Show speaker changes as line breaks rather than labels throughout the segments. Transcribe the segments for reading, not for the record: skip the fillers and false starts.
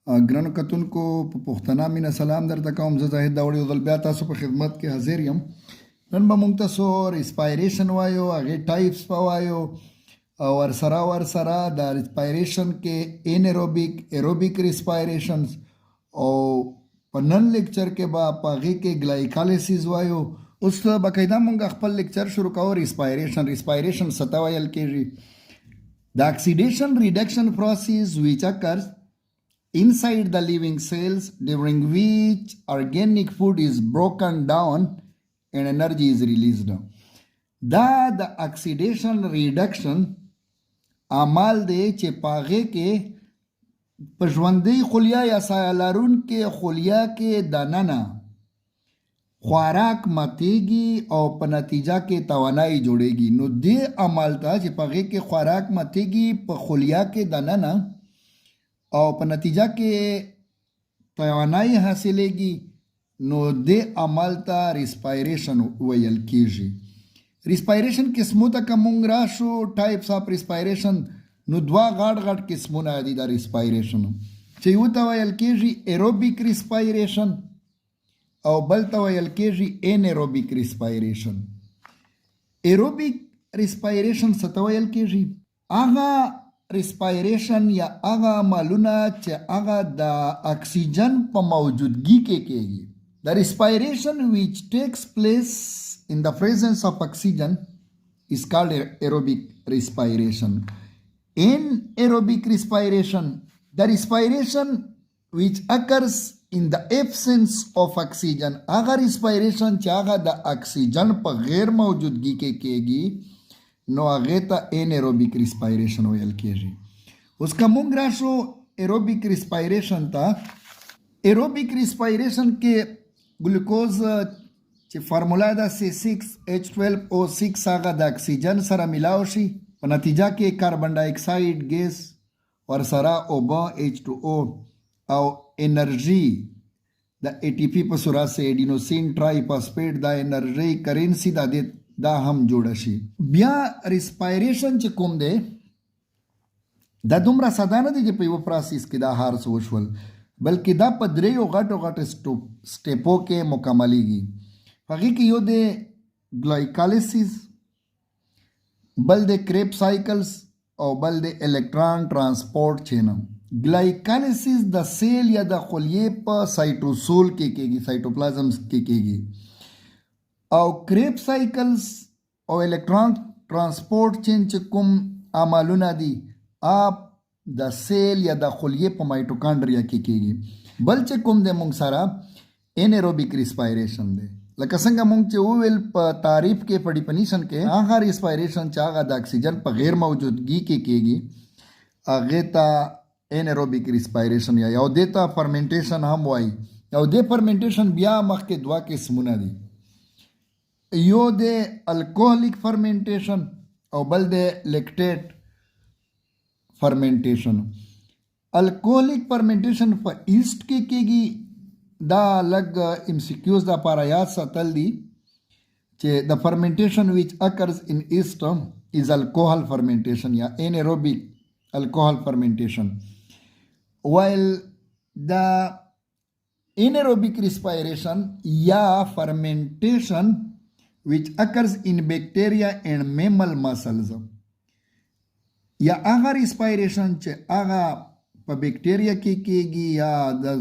ګرانو کتونکو په پښتنه مینه سلام درته کوم. زه زاهد داوړ یو ځل بیا تاسو په خدمت کې حاضر یم. نن به موږ تاسو ریسپایریشن وایو، هغې ټایپس به وایو او ورسره د ریسپایریشن کې انیروبیک ایروبیک ریسپایریشنز او په نن لیکچر کې به په هغې کې ګلایکالیسیس وایو. اوس باقاعده موږ خپل لیکچر شروع کوو. ریسپایریشن څه ته ویل کېږي؟ The oxidation reduction process which occurs inside the living cells during which organic food is broken down and energy is released. The oxidation reduction عمل دی چې پاغه کې پژوندۍ خلیا یا سایلارون کې خلیا کې دننه خوراک ماتېږي او په نتیجه کې توانایي جوړېږي. نو دې عمل ته چې پاغه کې خوراک ماتېږي په خلیا کې دننه او په نتیجه کې توانایي حاصلېږي، نو دې عمل ته ریسپایریشن ویل کېږي. ریسپایریشن قسمو ته که مونږ راشو، ټایپس آف ریسپایریشن، نو دوه غټ قسمونه دي د ریسپایریشن چې یو ته ویل کېږي ایروبیک ریسپایریشن او بل ته ویل کېږي انیروبیک ریسپایریشن. ایروبیک ریسپایریشن څه ته ویل کېږي؟ هغه ریسپایریشن یا هغه عملونه چې هغه د اکسیجن په موجودګي کې کېږي. The respiration which takes place in the presence of oxygen is called aerobic respiration. In aerobic respiration, the respiration which occurs in the absence of oxygen, هغه respiration چې هغه د اکسیجن په غیر موجودګي کې کېږي، نو هغې ته انیروبیک ریسپایریشن ویل کېږي. اوس که موږ راشو ایروبیک ریسپایریشن ته، ایروبیک ریسپایریشن کې ګلوکوز چې فارمولا ده C6H12O6 هغه د اکسیجن سره ملاو شي، په نتیجه کې کاربن ډای اکساید ګیس ورسره اوبه H2O او انرژي د ATP په صورت سره ایډینوسین ټرای فاسفیټ د انرژي کرنسي دا هم جوړه شي. بیا ریسپایریشن چې کوم دی دا دومره ساده نه دی چې په یو پروسس کې دا هر څه وشول، بلکې دا په دریو غټو سټیپو کې مکملیږي. هغې کې یو دی ګلایکالیسیس، بل دی کریب سایکلز او بل دی الکترون ترانسپورټ چین. ګلایکالیسیس د سیل یا د خلیې په سایټوسول کې کېږي، سایټوپلازم کې کېږي، او کریب سایکلز او الکترون ترانسپورټ چین چې کوم عملونه دي آپ د سیل یا د خلیې په مایټوکانډریا کې کېږي. بل چې کوم دی مونږ سره انیروبیک ریسپایریشن دی. لکه څنګه مونږ چې وویل په تعریف کې په ډیفینیشن کې هغه ریسپایریشن چې هغه د اکسیجن په غیر موجودګي کې کېږي هغې ته انیروبیک ریسپایریشن یا او دې ته فرمنټیشن هم وایي. او دې فرمنټیشن بیا مخکې دوه قسمونه دي، یو دی الکوهلیک فرمنټیشن او بل دی لیکټیټ فرمنټیشن. الکوهلیک فرمنټیشن په ایسټ کې کېږي. دا لږ MCQs د لپاره یاد ساتل دي چې د فرمنټیشن ویچ اکرز ان ایسټ از الکوهل فرمنټیشن یا انیروبیک alcohol fermentation, while the anaerobic respiration ya fermentation which occurs in bacteria and mammal muscles, ya aga respiration che aga pa bacteria ke kegi ya the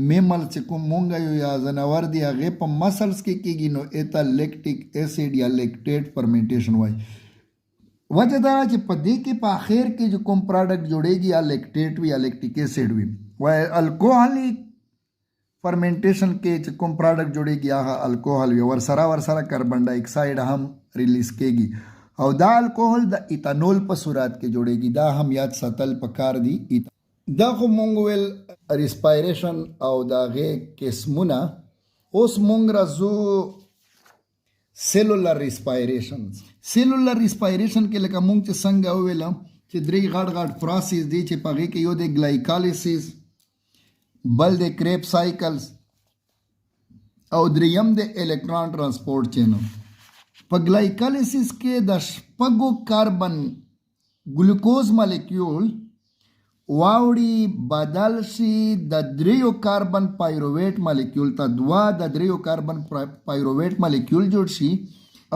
mammal che koom monga ya zanawar di age pa muscles ke kegi, no eta lactic acid ya lactate fermentation why. وجه دا چې په دې کې په آخر کې جو کوم پروډکټ جوړېږي یا لیکټیټ وي یا لیکټیک ایسډ وي. وای الکوهلیک فرمنټیشن کې چې کوم پروډکټ جوړېږي هغه الکوهل وي، ورسره کاربن ډای اکساید هم ریلیز کېږي او دا الکوهل د ایتانول په صورت کې جوړېږي. دا هم یاد ساتل پکار دي. دا خو مونږ ویل ریسپایریشن او د هغې قسمونه. اوس مونږ راځو سیلولر ریسپایریشن. سیلولر ریسپایریشن کې لکه مونږ چې څنګه وویلم چې درې غټ پروسس دي چې په هغې کې یو دی ګلایکالیسیس، بل دی کریب سایکلز او دریم دی الکترون ترانسپورټ چین. په ګلایکالیسیس کې د شپږو کاربن ګلوکوز مالیکیول واوړي بدل شي د دریو کاربن پایرویټ مالیکول ته دوه د دریو کاربن پایرویټ مالیکول جوړ شي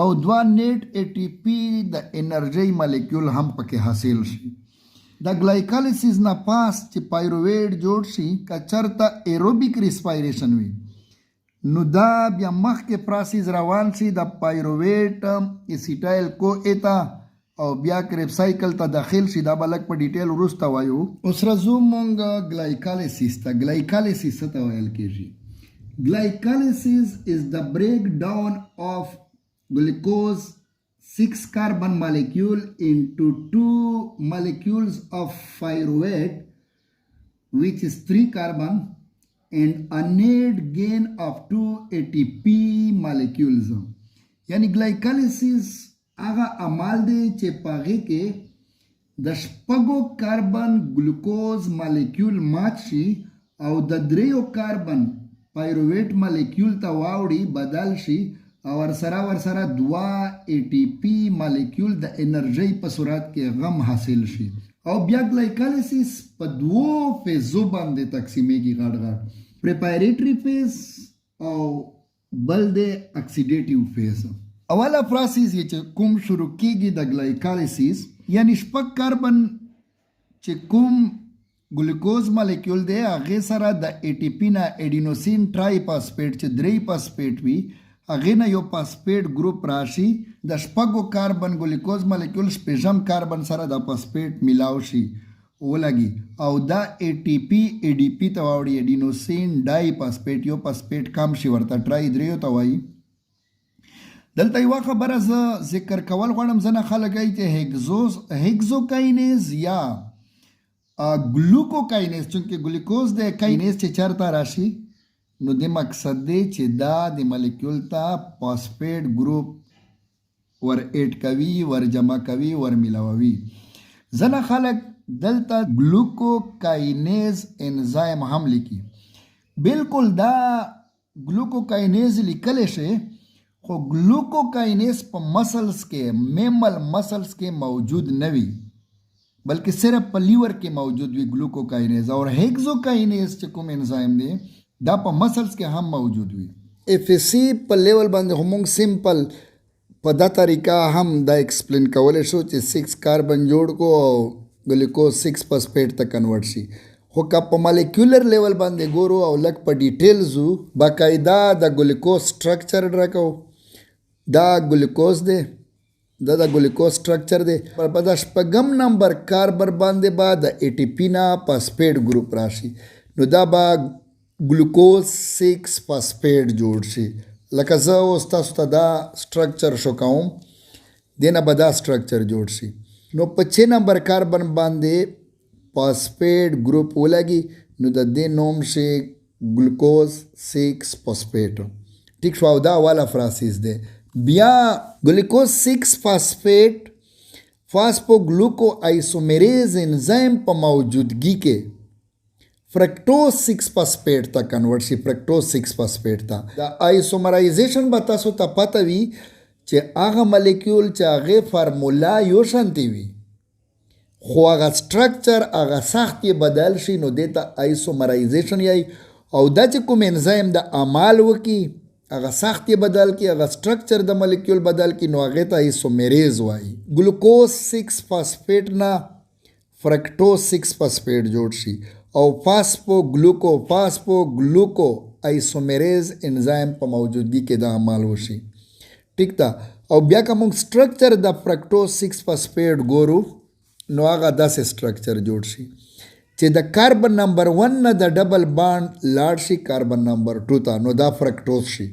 او دوه نیټ ای ټي پی د انرژي مالیکول هم پکې حاصل شي. د ګلایکالیسیس نه پاس چې پایرویټ جوړ شي که چرته ایروبیک ریسپایریشن وي نو دا بیا مخکې پراسیس روان شي د پایرویټ اسیټایل کو ایتا او بیا کرب سایکل ته داخل شي. دا به لږ په ډیټیل وروسته وایو. اوس راځو مونږ ګلایکالیسیس ته. ګلایکالیسیس څه ته ویل کیږي؟ ګلایکالیسیس از د بریک ډاون اف glucose 6 carbon molecule into 2 molecules of pyruvate which is 3 carbon and a net gain of 2 ATP molecules. یعنی glycolysis هغه عمل دی چې پاغه کې د شپږو کاربن ګلوکوز مالیکول مات شي او د دریو کاربن پایرویټ مالیکول ته واوړي بدل شي او ورسره دوه ای ټي پی مالیکول د انرژي په صورت کې غم حاصل شي. او بیا ګلایکالیسیس په دوو فیزو باندې تقسیمیږي غټ غټ، پریپاریټری فیز او بل د اکسیډیټیو فیز. اوله پروسیس چې کوم شروع کیږي د ګلایکالیسیس یعنی شپږ کاربن چې کوم ګلوکوز مالیکول دی هغه سره د ای ټي پی نه اډینوسین ټرای فاسفیټ چې درې فاسفیټ وي هغه نه یو فاسفیټ ګروپ راشي د شپږو کاربن ګلوکوز مالیکول شپږم کاربن سره د فاسفیټ ملاو شي ولګي او دا ای ټي پی ای ډي پی ته واوړي اډینوسین ډای فاسفیټ یو فاسفیټ کم شي ورته ټرای دریو ته وایي. دلته یوه خبره زه ذکر کول غواړم. ځنه خلک وایي چې هیګزوکاینیز یا ګلوکوکاینیز چونکې ګلوکوز د کاینیز چې چرته راشي نو د مقصد دی چې دا د مالیکول ته فاسفیټ ګروپ ور ایډ کوي ور جمع کوي ور ملاوي. ځنه خلک دلته ګلوکوکاینیز انزایم هم لیکي. بالکل دا ګلوکوکاینیز لیکلی شي خو ګلوکوکاینیز په مسلز کې میمل مسلز کې موجود نه وي بلکې صرف په لیور کې موجود وي ګلوکوکاینیز. او هیګزوکاینیز چې کوم انزایم دی دا په مسلز کې هم موجود وي. اف سی په لیول باندې هم سمپل په دا طریقه هم دا ایکسپلین کولی شو چې 6 کاربن جوړ کو او ګلوکوز 6 فاسفیټ ته کنورټ شي. خو که په مالیکولر لیول باندې ګورو او لږ په ډیټیلز باقاعده د ګلوکوز سټرکچر ډرکو دا ګلوکوز دی دا د ګلوکوز سټرکچر دی په دا شپږم نمبر کاربن باندې به د ای ټي پی نه فاسفیټ ګروپ راشي نو دا به ګلوکوز 6 فاسفیټ جوړ شي. لکه زه اوس تاسو ته دا سټرکچر شو کوم دې نه به دا سټرکچر جوړ شي. نو په 6 نمبر کاربن باندې فاسفیټ ګروپ ولګي نو د دې نوم شي ګلوکوز 6 فاسفیټ. ټیک شو. او دا والا پروسیس دی. بیا ګلوکوز 6 فاسفیټ فاسفوګلوکو آیسومیریز انزایم په موجودګي کې فرکټوز 6 فاسفیټ ته کنورټ شي فرکټوز 6 فاسفیټ ته. دا آیسومرایزیشن به تاسو ته پته وي چې هغه مالیکول چې هغې فارمولا یو شانتې وي خو هغه سټرکچر هغه سخت یې بدل شي نو دې ته آیسومرایزیشن یایي. او دا چې کوم انزایم د عمل وکړي هغه سخت یې بدل کړي هغه سټرکچر د مالیکول بدل کړي نو هغې ته آیسومیریز وایي. ګلوکوز 6 فاسفیټ نه فرکټوز 6 فاسفیټ جوړ شي او فاسفوګلوکو آیسومیریز انزایم په موجودګي کې د عمل وشي. ټیک ده. او بیا که موږ سټرکچر د فرکټوز 6 فاسفیټ ګورو نو هغه داسې سټرکچر جوړ شي چې د کاربن نمبر 1 نه د ډبل بانډ لاړ شي کاربن نمبر 2 ته نو دا فرکټوز شي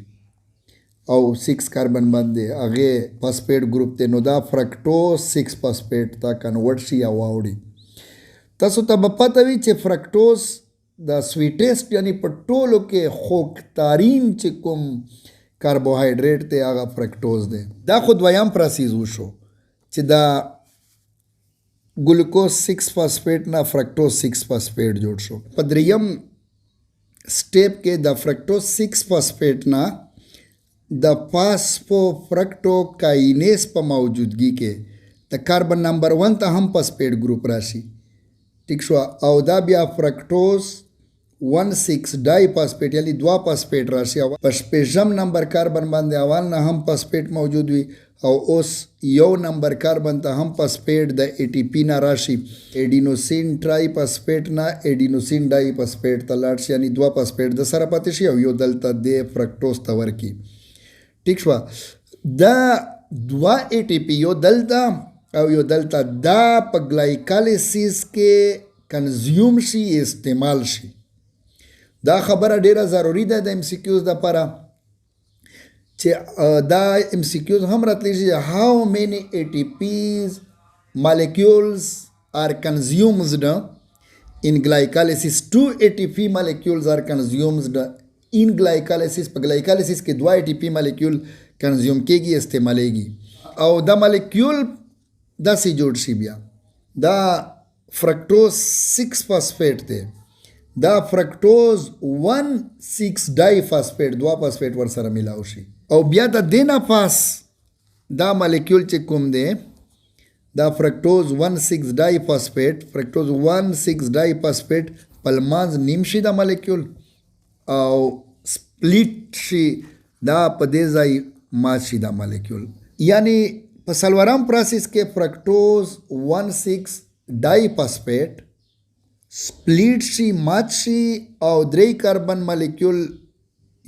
او 6 کاربن باندې هغې فاسفیټ ګروپ دی نو دا فرکټوز 6 فاسفیټ ته کنورټ شي او واوړي. تاسو ته به پته وي چې فرکټوز د سویټیسټ یعنی په ټولو کې خوږترین چې کوم کاربوهایډریټ دی هغه فرکټوز دی. دا خو دویم پروسیس وشو چې دا ګلوکوز 6 فاسفیټ نه فرکټوز 6 فاسفیټ جوړ شو. په دریم سټیپ کې د فرکټوز 6 فاسفیټ نه د فاسفو فرکټوکاینیز په موجودګي کې د کاربن نمبر 1 ته هم فاسفیټ ګروپ راشي ٹھیک شو او دا بیا فرکټوز 1,6 ډای فاسفیټ یعنی 2 فاسفیټ راشي په شپږم نمبر کاربن باندې اول نه هم فاسفیټ موجود وي او اوس یو نمبر کاربن ته هم فاسفیټ د ای ټي پی نه راشي ایډینوسین ټرای فاسفیټ نه ایډینوسین ډای فاسفیټ ته لاړ شي یعنی 2 فاسفیټ د سره پاتې شي او یو دلته د فرکټوز ته ورکی ٹھیک شو دا 2 ای ټي پی یو دلته او یو دلته دا په ګلایکالیسیس کې کنزیوم شي استعمال شي دا خبره ډیره ضروری ده د ام سی کیوز لپاره چې دا ام سی کیوز هم راتلی شي هاو مینی ای ټي پیز molecules are consumed in glycolysis 2 ATP molecules are consumed in glycolysis په glycolysis کې 2 ATP molecule consume کېږي استعمالیږي او دا molecule داسې جوړ شي بیا دا فرکټوز 6 فاسفیټ دی دا فرکټوز 1,6 ډای فاسفیټ 2 فاسفیټ ور سره ملاو شي او بیا د دینه پاس دا مالیکول چې کوم دی دا فرکټوز 1,6 ډای فاسفیټ فرکټوز 1,6 ډای فاسفیټ پلمانز نیم شي دا مالیکول او سپلیټ شي دا په دې ځای مات شي دا مالیکول یعنی په سلورم پروسس کې فرکټوز 1,6 ډای فاسفیټ سپلیټ شي مات شي او 3 کاربن مالیکول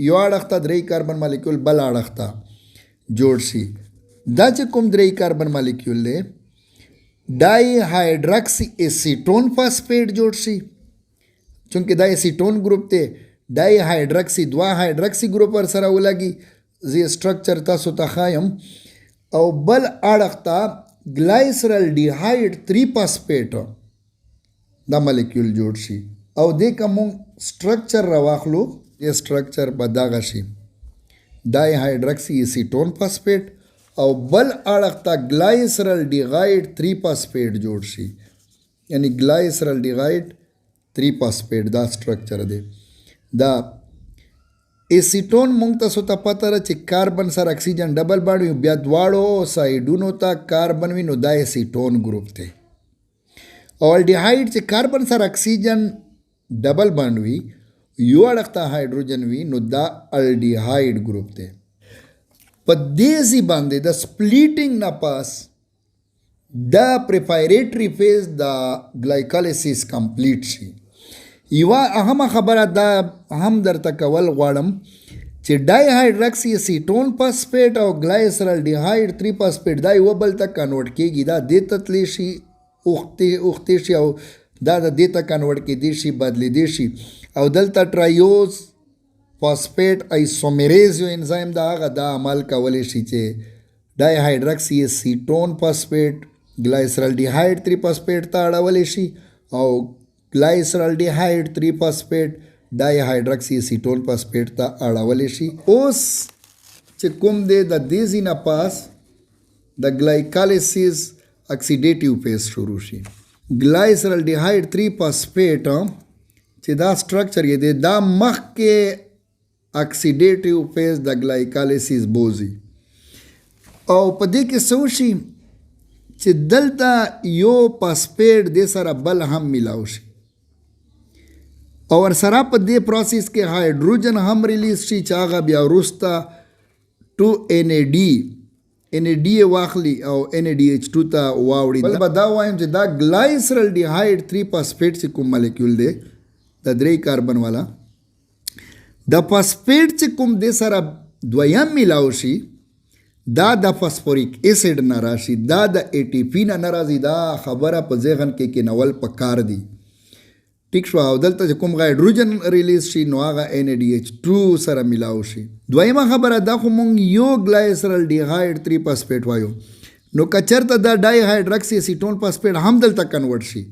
یو اړخ ته 3 کاربن مالیکول بل اړخ ته جوړ شي دا چې کوم 3 کاربن مالیکول دی ډای هایدرکسی ایسیټون فاسفیټ جوړ شي چونکه دا ایسیټون ګروپ دی ډای هایدرکسی 2 هایدرکسی ګروپ ور سره ولګي زی سټرکچر تاسو ته ښایم او بل اړخ ته ګلایسرل ډیهایډ 3 فاسفیټ دا مالیکول جوړ شي او دې کوم سټرکچر راواخلو یہ سټرکچر به دغه شي ډای هایدرکسی ایسیټون فاسفیټ او بل اړخ ته ګلایسرل ډیهایډ 3 فاسفیټ جوړ شي یعنی ګلایسرل ډیهایډ 3 فاسفیټ دا سټرکچر دی دا ایسیټون مونږ ته ته پته ده چې کاربن سره اکسیجن ډبل باڼ وي بیا دواړو سایډونو ته کاربن وي نو دا ایسیټون ګروپ دی او الډیهایډ چې کاربن سره اکسیجن ډبل باڼ وي یو اړخ ته هایډروجن وي نو دا الډیهایډ ګروپ دی په دې ځای باندې د سپلیټینګ نه پاس دا پریپایریټري فیز د ګلایکالیسیس کمپلیټ شي یوه اهمه خبره دا هم درته کول غواړم چې ډای هایدرکسی ایسیټون فاسفیټ او ګلایسرل ډیهایډ 3 فاسفیټ دا یو بل ته کنورټ کېږي دا دې ته تللی شي اوښتې شي او دا د دې ته کنورټ کېدی شي بدلېدی شي او دلته ټرایوز فاسفیټ ایسومیریز یو انزایم دا هغه دا عمل کولی شي چې ډای هایدرکسی ایسیټون فاسفیټ ګلایسرل ډیهایډ 3 فاسفیټ ته اړولی شي او ګلایسرل ډیهایډ 3 فاسفیټ ډای هایدرکسی ایسیټون فاسفیټ ته اړولی شي اوس چې کوم دی د دې ځای نه پاس د ګلایکالیسیس اکسیډیټیو فیز شروع شي ګلایسرل ډیهایډ 3 فاسفیټ چې دا سټرکچر یې دی دا مخکې اکسیډیټیو فیز د ګلایکالیسیس بوزي او په دې کې څه وشي چې دلته یو فاسفیټ دې سره بل هم میلاو شي او ورسره په دې پروسس کې هایډروجن هم ریلیز شي چې هغه بیا وروسته 2NAD NAD واخلي او NADH2 ته واوړي بل به دا وایم چې دا ګلایسرل ډیهایډ 3 فاسفیټ چې کوم مالیکول دی د 3 کاربن والا د فاسفیټ چې کوم دې سره دویم میلاو شي دا د فاسفوریک ایسیډ نه راشي دا د ATP نه راځي دا خبره په ذهن کې کینول پکار دی ټیک شو او دلته چې کوم هایډروجن ریلیز شي نو هغه NADH2 سره ملاو شي دویمه خبره دا خو مونږ یو ګلایسرل ډیهایډ 3 فاسفیټ وایو نو که چېرته دا ډای هایدرکسی ایسیټون فاسفیټ هم دلته کنورټ شي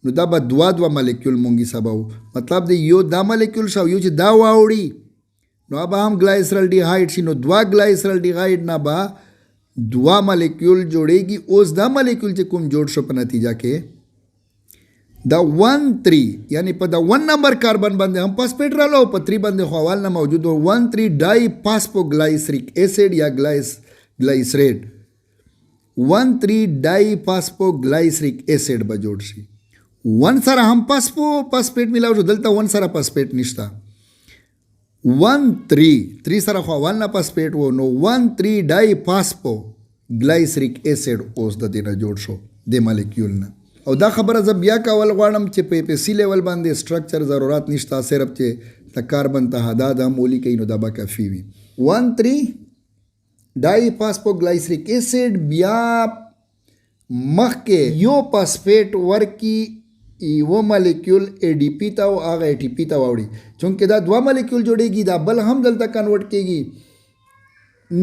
نو دا به دوه مالیکول مونږ سباو مطلب دی یو دا مالیکول شو یو چې دا واوړي نو به هم ګلایسرل ډیهایډ شي نو 2 ګلایسرل ډیهایډ نه به 2 مالیکول جوړیږي اوس دا مالیکول چې کوم جوړ شو په نتیجه کې دا 1,3 یعنی په دا 1 نمبر کاربن باندې هم فاسفیټ رااله او په 3 باندې خو اول نه موجود و 1,3 ډای فاسفوګلایسریک ایسیډ یا ګلایسریټ 1,3 ډای فاسفوګلایسریک ایسیډ به جوړ شي ون سره هم فاسفیټ ملاو شو، دلته ون سره فاسفیټ نشته. 1,3 سره خو 1 نه فاسفیټ وو، نو 1,3 ډای فاسفو ګلایسریک اسید اوس د دې نه جوړ شو د مالیکیول نه. او دا خبره زه بیا کول غواړم چې په پیسي لیول باندې سټرکچر ضرورت نشته، صرف چې د کاربن تهداد هم ولیکئ نو دا به کافي وي. 1,3 ډای فاسفو ګلایسریک اسید بیا مخکې یو فاسفیټ ورکی یو مالیکیول ای ډی پی ته او هغه ای ټی پی ته واوړي. چونکې دا دوه مالیکیول جوړیږي، دا بل هم دلته کنورټ کیږي،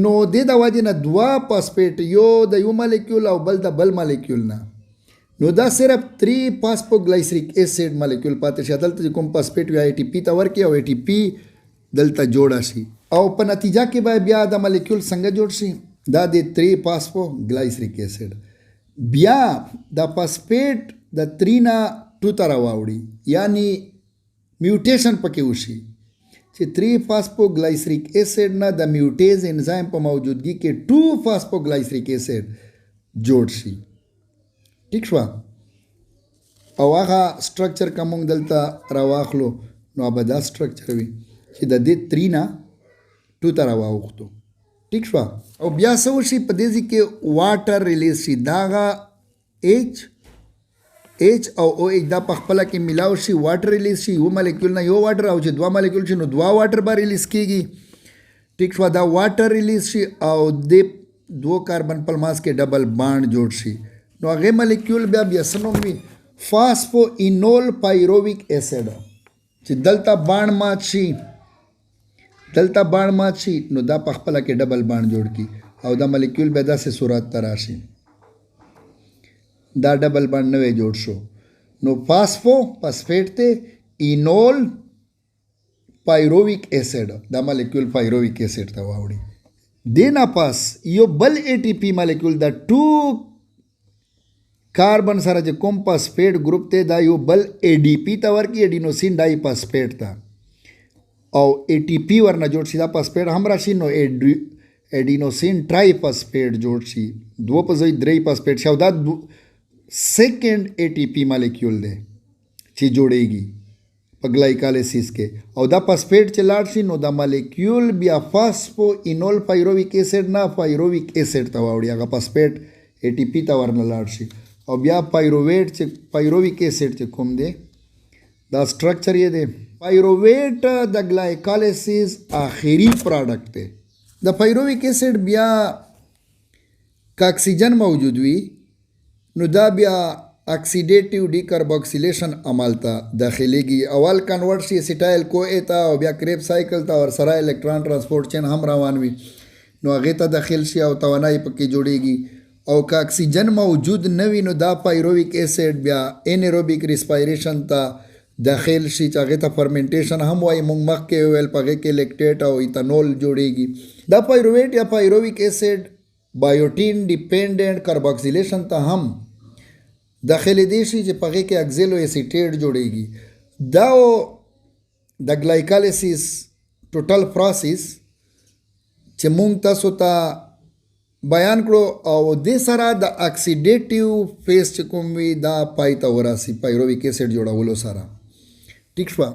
نو د وجې نه دوه فاسفیټ، یو د یو مالیکیول او بل د بل مالیکیول نه، نو دا صرف 3 فاسفو ګلایسریک اسید مالیکیول پاتې شي. دلته چې کوم فاسفیټ وي ای ټی پی ته ورکړي او ای ټی پی دلته جوړه شي، او په نتیجه کې به بیا د مالیکیول څنګه جوړ شي؟ دا د 3 فاسفو ګلایسریک اسید بیا د فاسفیټ د 3 نه 2 ته راواوړي، یعنی میوټیشن پکې وشي چې 3 فاسفو ګلایسریک اسید نه د میوټیز انزایم په موجودګي کې 2 فاسفو ګلایسریک اسید جوړ شي. ٹھیک شو؟ او هغه سټرکچر که موږ دلته راواخلو نو به دا سټرکچر وي چې د دې 3 نه 2 ته راواوښتو. ٹھیک شو؟ او بیا څه وشي؟ په دې ځای کې واټر ریلیز شي، دا هغه ایچ او او ایچ دا په خپله کې ملاو شي، واټر ریلیز شي، یو مالیکیول نه یو واټر، او چې 2 مالیکیول شي نو 2 واټر به ریلیز کېږي. ٹھیک شو؟ دا واټر ریلیز شي او د 2 کاربن په ماس کې ډبل بانډ جوړ شي، نو هغې مالیکیول بیا څه نوم وي؟ فاسفو اینول پایرویک اسید. چې دلته بانډ مات شي، دلته بانډ مات شي، نو دا په خپله کې ډبل بانډ جوړ کړي او دا مالیکیول بیا داسې صورت ته راشي، دا ډبل بانډ نوی جوړ شو، نو فاسفیټ ته اینول پایرویک اسید، دا مالیکیول پایرویک اسید ته واوړي. دې نه پس یو بل ای ټی پی مالیکیول د 2 کاربن سره چې کوم فاسفیټ ګروپ ته دا یو بل ای ډی پی ته ورکړي، ایډینوسین ډای فاسفیټ ته، او ای ټی پی ورنه جوړ شي، دا فاسفیټ هم راشي، نو ایډینوسین ټرای فاسفیټ جوړ شي، 2 په ځای 3 فاسفیټ شي، او دا سیکنډ ای ټی پی مالیکیول دی چې جوړیږي په ګلایکالیسیس کې. او دا فاسفیټ چې لاړ شي نو دا مالیکیول بیا فاسفو اینول پایرویک اسید نه پایرویک اسید ته واوړي، هغه فاسفیټ ای ټی پی ته ورنه لاړ شي، او بیا پایرویټ چې پایرویک اسید چې کوم دی دا سټرکچر یې دی. پایرویټ د ګلایکالیسیس آخري پروډکټ دی. د پایرویک اسید بیا که اکسیجن موجود وي نو دا بیا اکسیډیټیو ډیکاربوکسیلیشن عمل ته داخليږي، اول کنورټ شي اسیټایل کو ای ته، او بیا کریب سایکل ته، او سره الکترون ترانسپورټ چین هم روان وي، نو هغې ته داخل شي او توانایي پکې جوړیږي. او که اکسیجن موجود نه وي نو دا پایرویک اسید بیا انیروبیک ریسپایریشن ته داخل شي، چې هغې ته فرمنټیشن هم وایي، موږ مخکې وویل په هغې کې لیکټیټ او ایتانول جوړیږي. دا پایرویټ یا پایرویک اسید بایوټین ډیپینډنټ کاربوکسیلیشن ته هم داخلي دی شي، چې په هغې کې اکزیلو اسیټیټ جوړیږي. دا د ګلایکالیسیس ټوټل پروسیس چې مونږ تاسو ته بیان کړو، او دې سره د اکسیډیټیو فیز چې کوم وي دا پای ته ورسي پایرویک اسید جوړولو سره. ٹھیک شوه؟